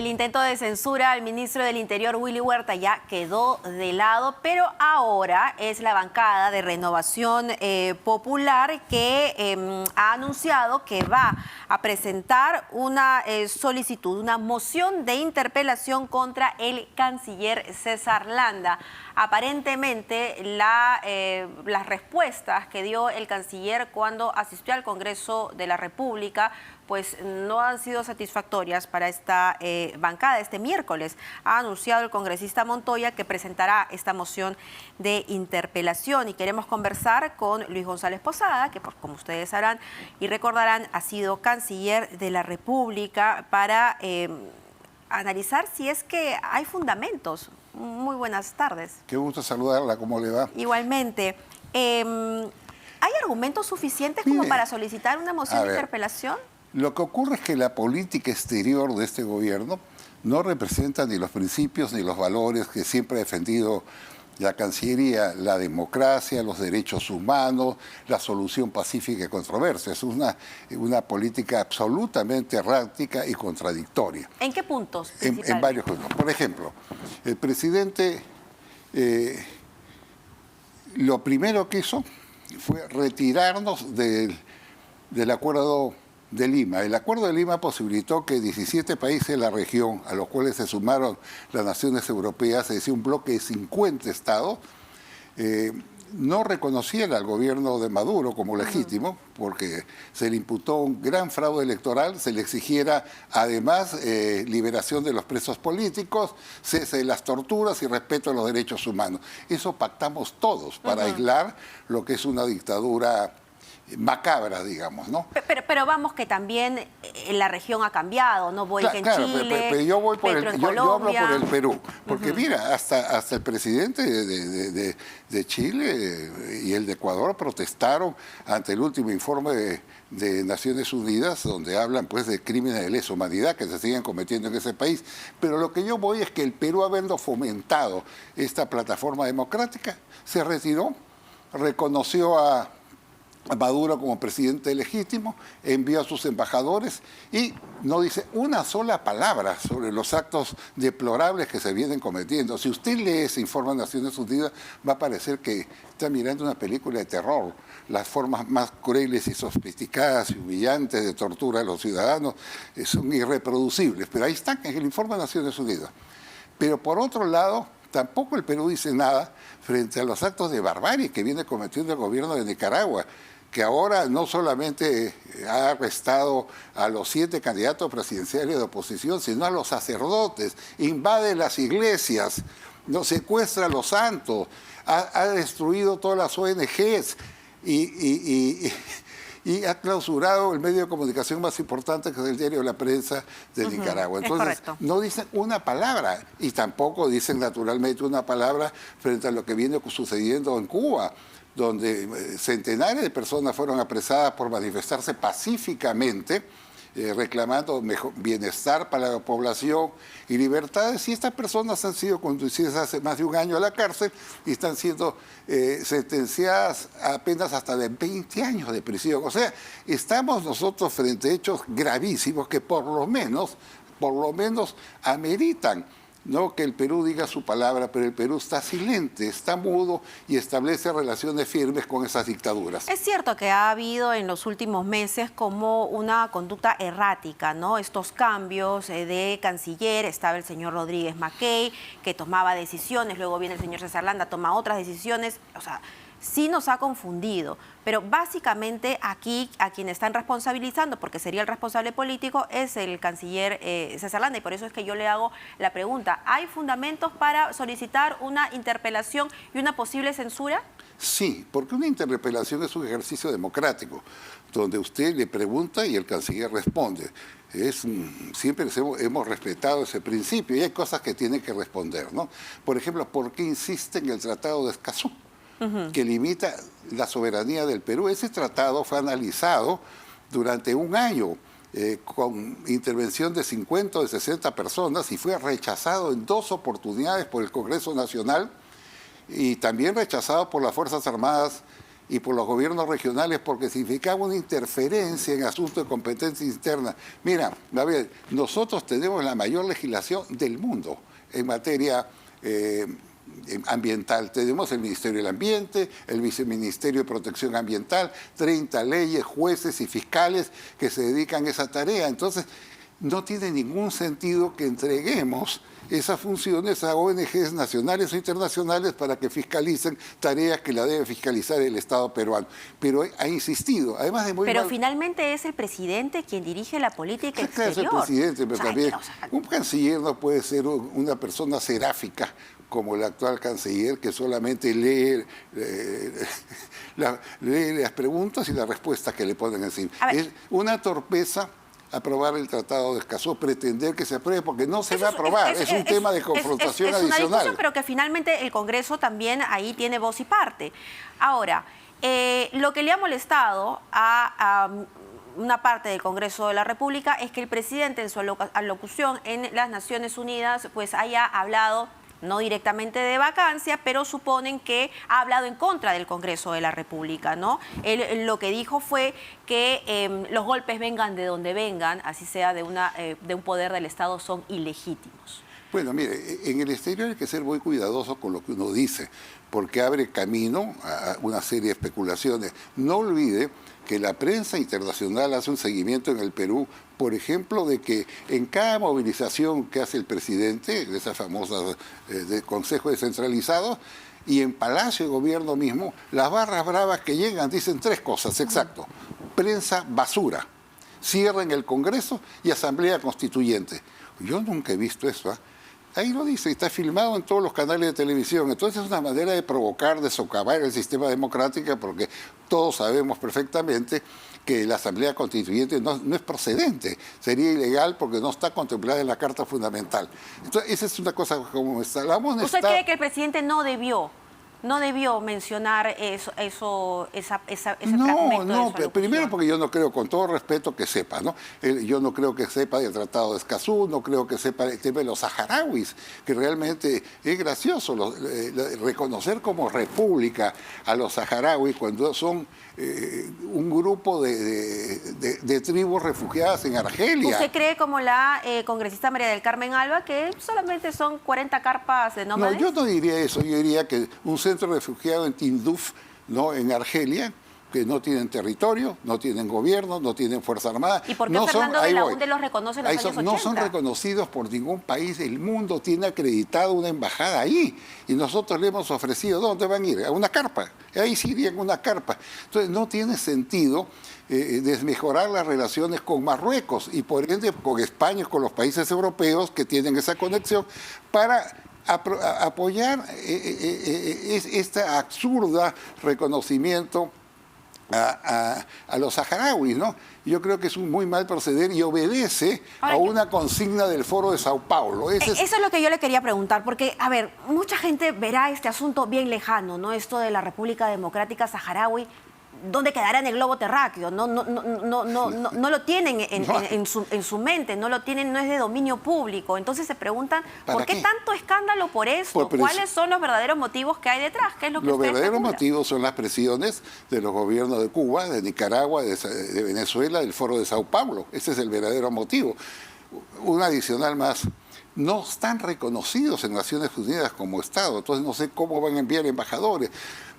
intento de censura al ministro del Interior, Willy Huerta, ya quedó de lado, pero ahora es la bancada de Renovación Popular que ha anunciado que va a presentar una solicitud, una moción de interpelación contra el canciller César Landa. Aparentemente, las respuestas que dio el canciller cuando asistió al Congreso de la República pues no han sido satisfactorias para esta bancada. Este miércoles ha anunciado el congresista Montoya que presentará esta moción de interpelación y queremos conversar con Luis González Posada, que como ustedes sabrán y recordarán ha sido canciller de la República, para analizar si es que hay fundamentos. Muy buenas tardes. Qué gusto saludarla, ¿cómo le va? Igualmente. ¿Hay argumentos suficientes como para solicitar una moción de interpelación? Lo que ocurre es que la política exterior de este gobierno no representa ni los principios ni los valores que siempre ha defendido la Cancillería: la democracia, los derechos humanos, la solución pacífica de controversias. Es una política absolutamente errática y contradictoria. ¿En qué puntos? En varios puntos. Por ejemplo, el presidente lo primero que hizo fue retirarnos del Acuerdo de Lima. El Acuerdo de Lima posibilitó que 17 países de la región, a los cuales se sumaron las naciones europeas, es decir, un bloque de 50 estados, no reconociera al gobierno de Maduro como legítimo, porque se le imputó un gran fraude electoral, se le exigiera además liberación de los presos políticos, cese de las torturas y respeto a los derechos humanos. Eso pactamos todos para aislar lo que es una dictadura macabra, digamos, ¿no? Pero vamos, que también la región ha cambiado, ¿no? Voy en Chile, pero yo voy por yo hablo por el Perú, porque mira, hasta el presidente de Chile y el de Ecuador protestaron ante el último informe de Naciones Unidas, donde hablan pues de crímenes de lesa humanidad que se siguen cometiendo en ese país. Pero lo que yo voy es que el Perú, habiendo fomentado esta plataforma democrática, se retiró, reconoció a Maduro como presidente legítimo, envió a sus embajadores y no dice una sola palabra sobre los actos deplorables que se vienen cometiendo. Si usted lee ese informe de Naciones Unidas, va a parecer que está mirando una película de terror. Las formas más crueles y sofisticadas y humillantes de tortura a los ciudadanos son irreproducibles, pero ahí están en el informe de Naciones Unidas. Pero por otro lado, tampoco el Perú dice nada frente a los actos de barbarie que viene cometiendo el gobierno de Nicaragua, que ahora no solamente ha arrestado a los 7 candidatos presidenciales de oposición, sino a los sacerdotes, invade las iglesias, no secuestra a los santos, ha destruido todas las ONGs y ha clausurado el medio de comunicación más importante, que es el diario La Prensa de Nicaragua. Entonces, no dicen una palabra y tampoco dicen naturalmente una palabra frente a lo que viene sucediendo en Cuba, donde centenares de personas fueron apresadas por manifestarse pacíficamente, reclamando bienestar para la población y libertades, y estas personas han sido conducidas hace más de un año a la cárcel y están siendo sentenciadas apenas hasta de 20 años de prisión. O sea, estamos nosotros frente a hechos gravísimos que por lo menos ameritan, no que el Perú diga su palabra, pero el Perú está silente, está mudo y establece relaciones firmes con esas dictaduras. Es cierto que ha habido en los últimos meses como una conducta errática, ¿no? Estos cambios de canciller, estaba el señor Rodríguez Mackey, que tomaba decisiones, luego viene el señor César Landa, toma otras decisiones, o sea, sí nos ha confundido, pero básicamente aquí a quien están responsabilizando, porque sería el responsable político, es el canciller César Landa, y por eso es que yo le hago la pregunta: ¿hay fundamentos para solicitar una interpelación y una posible censura? Sí, porque una interpelación es un ejercicio democrático, donde usted le pregunta y el canciller responde. Siempre hemos respetado ese principio y hay cosas que tiene que responder, ¿no? Por ejemplo, ¿por qué insiste en el Tratado de Escazú, que limita la soberanía del Perú? Ese tratado fue analizado durante un año con intervención de 50 o de 60 personas y fue rechazado en 2 oportunidades por el Congreso Nacional y también rechazado por las Fuerzas Armadas y por los gobiernos regionales porque significaba una interferencia en asuntos de competencia interna. Mira, a ver, nosotros tenemos la mayor legislación del mundo en materia ambiental. Tenemos el Ministerio del Ambiente, el Viceministerio de Protección Ambiental, 30 leyes, jueces y fiscales que se dedican a esa tarea. Entonces, no tiene ningún sentido que entreguemos esas funciones a ONGs nacionales o internacionales para que fiscalicen tareas que la debe fiscalizar el Estado peruano. Pero ha insistido, además de muy Pero mal... finalmente es el presidente quien dirige la política exterior. Es el presidente, pero o sea, también un canciller no puede ser una persona seráfica como el actual canciller, que solamente lee las preguntas y las respuestas que le ponen encima. Es una torpeza aprobar el Tratado de Escazú, pretender que se apruebe, porque no se va a aprobar, es un tema de confrontación adicional. Es una discusión, pero que finalmente el Congreso también ahí tiene voz y parte. Ahora, lo que le ha molestado a una parte del Congreso de la República es que el presidente en su alocución en las Naciones Unidas pues haya hablado no directamente de vacancia, pero suponen que ha hablado en contra del Congreso de la República, ¿no? Él lo que dijo fue que los golpes vengan de donde vengan, así sea de un poder del Estado, son ilegítimos. Bueno, mire, en el exterior hay que ser muy cuidadoso con lo que uno dice, porque abre camino a una serie de especulaciones. No olvide que la prensa internacional hace un seguimiento en el Perú, por ejemplo, de que en cada movilización que hace el presidente, de esas famosas de Consejo Descentralizado, y en Palacio de Gobierno mismo, las barras bravas que llegan dicen tres cosas, exacto. Prensa basura, cierren el Congreso y Asamblea Constituyente. Yo nunca he visto eso, ¿eh? Ahí lo dice, está filmado en todos los canales de televisión. Entonces es una manera de provocar, de socavar el sistema democrático, porque todos sabemos perfectamente que la Asamblea Constituyente no es procedente, sería ilegal porque no está contemplada en la Carta Fundamental. Entonces esa es una cosa como está. ¿Usted cree que el presidente no debió mencionar ese fragmento de su alocución? Primero porque yo no creo, con todo respeto, que sepa, ¿no? Yo no creo que sepa del Tratado de Escazú, no creo que sepa el tema de los saharauis, que realmente es gracioso reconocer como república a los saharauis cuando son un grupo de tribus refugiadas en Argelia. ¿Usted cree, como la congresista María del Carmen Alba, que solamente son 40 carpas de nómades? No, yo no diría eso, yo diría que un centro refugiado en Tinduf, ¿no?, en Argelia, que no tienen territorio, no tienen gobierno, no tienen Fuerza Armada. ¿Y por qué Fernando Belaúnde los reconoce en los años 80? No son reconocidos por ningún país del mundo, tiene acreditado una embajada ahí. Y nosotros le hemos ofrecido, ¿dónde van a ir? A una carpa. Ahí sí irían a una carpa. Entonces no tiene sentido desmejorar las relaciones con Marruecos y por ende con España y con los países europeos que tienen esa conexión para apoyar este absurdo reconocimiento a los saharauis, ¿no? Yo creo que es un muy mal proceder y obedece a una consigna del Foro de Sao Paulo. Eso es lo que yo le quería preguntar, porque, a ver, mucha gente verá este asunto bien lejano, ¿no? Esto de la República Democrática Saharaui, ¿dónde quedará en el globo terráqueo? No lo tienen en su mente, no lo tienen, no es de dominio público. Entonces se preguntan, ¿por qué tanto escándalo por esto? ¿Cuáles son los verdaderos motivos que hay detrás? ¿Qué es lo que los verdaderos motivos son las presiones de los gobiernos de Cuba, de Nicaragua, de Venezuela, del Foro de Sao Paulo. Ese es el verdadero motivo. Un adicional más. No están reconocidos en Naciones Unidas como Estado, entonces no sé cómo van a enviar embajadores.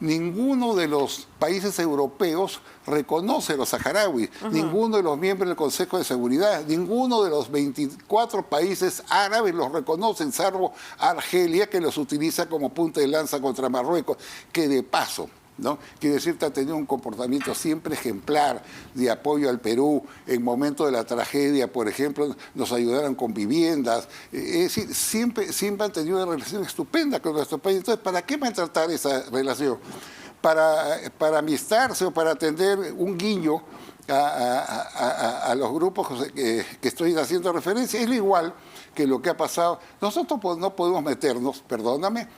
Ninguno de los países europeos reconoce a los saharauis, ninguno de los miembros del Consejo de Seguridad, ninguno de los 24 países árabes los reconocen, salvo Argelia, que los utiliza como punta de lanza contra Marruecos, que de paso, ¿no? Quiere decir que ha tenido un comportamiento siempre ejemplar de apoyo al Perú en momentos de la tragedia, por ejemplo, nos ayudaron con viviendas, es decir, siempre han tenido una relación estupenda con nuestro país. Entonces, ¿para qué maltratar esa relación? Para amistarse o para atender un guiño a los grupos que estoy haciendo referencia. Es igual que lo que ha pasado. Nosotros no podemos meternos, perdóname,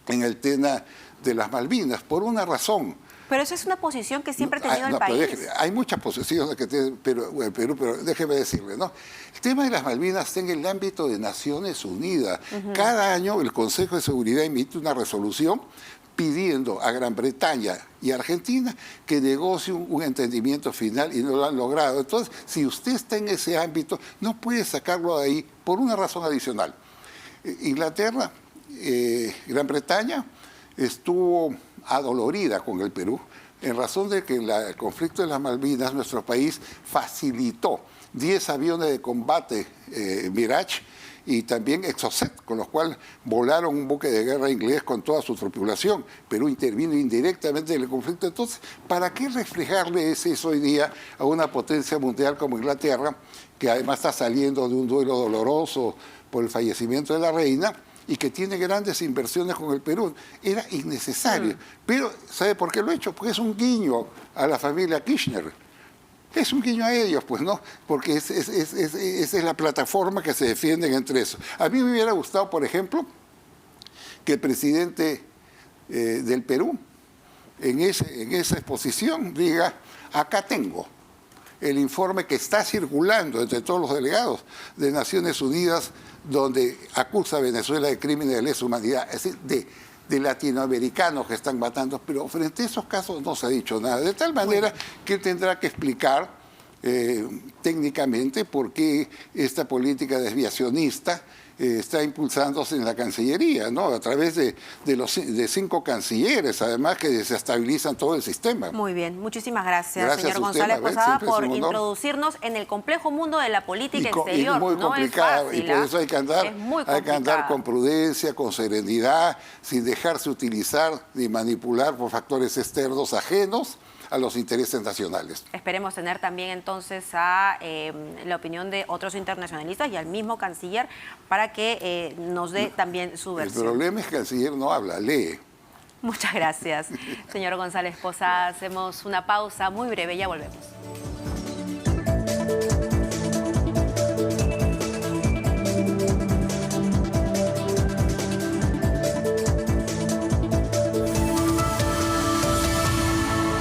en el tema de las Malvinas, por una razón. Pero esa es una posición que siempre ha tenido el país. Hay muchas posiciones que tiene el Perú, pero déjeme decirle, ¿no? El tema de las Malvinas está en el ámbito de Naciones Unidas. Cada año el Consejo de Seguridad emite una resolución pidiendo a Gran Bretaña y Argentina que negocien un entendimiento final y no lo han logrado. Entonces, si usted está en ese ámbito, no puede sacarlo de ahí por una razón adicional. Inglaterra, Gran Bretaña, estuvo adolorida con el Perú en razón de que el conflicto de las Malvinas, nuestro país facilitó 10 aviones de combate Mirage y también Exocet, con los cuales volaron un buque de guerra inglés con toda su tripulación. Perú intervino indirectamente en el conflicto. Entonces, ¿para qué reflejarle eso hoy día a una potencia mundial como Inglaterra, que además está saliendo de un duelo doloroso por el fallecimiento de la reina y que tiene grandes inversiones con el Perú? Era innecesario. Pero, ¿sabe por qué lo he hecho? Porque es un guiño a la familia Kirchner. Es un guiño a ellos, pues, ¿no? Porque esa es la plataforma que se defienden entre eso. A mí me hubiera gustado, por ejemplo, que el presidente del Perú, en esa exposición, diga, acá tengo el informe que está circulando entre todos los delegados de Naciones Unidas, donde acusa a Venezuela de crímenes de lesa humanidad, es decir, de latinoamericanos que están matando, pero frente a esos casos no se ha dicho nada, de tal manera que él tendrá que explicar técnicamente por qué esta política desviacionista está impulsándose en la Cancillería, ¿no? A través de 5 cancilleres, además, que desestabilizan todo el sistema. Muy bien, muchísimas gracias señor González Posada, por introducirnos en el complejo mundo de la política exterior. Y muy complicado, no es fácil, y por eso hay que andar con prudencia, con serenidad, sin dejarse utilizar ni manipular por factores externos ajenos a los intereses nacionales. Esperemos tener también entonces a la opinión de otros internacionalistas y al mismo canciller para que nos dé también su versión. El problema es que el canciller no habla, lee. Muchas gracias, señor González Posada. Hacemos una pausa muy breve, ya volvemos.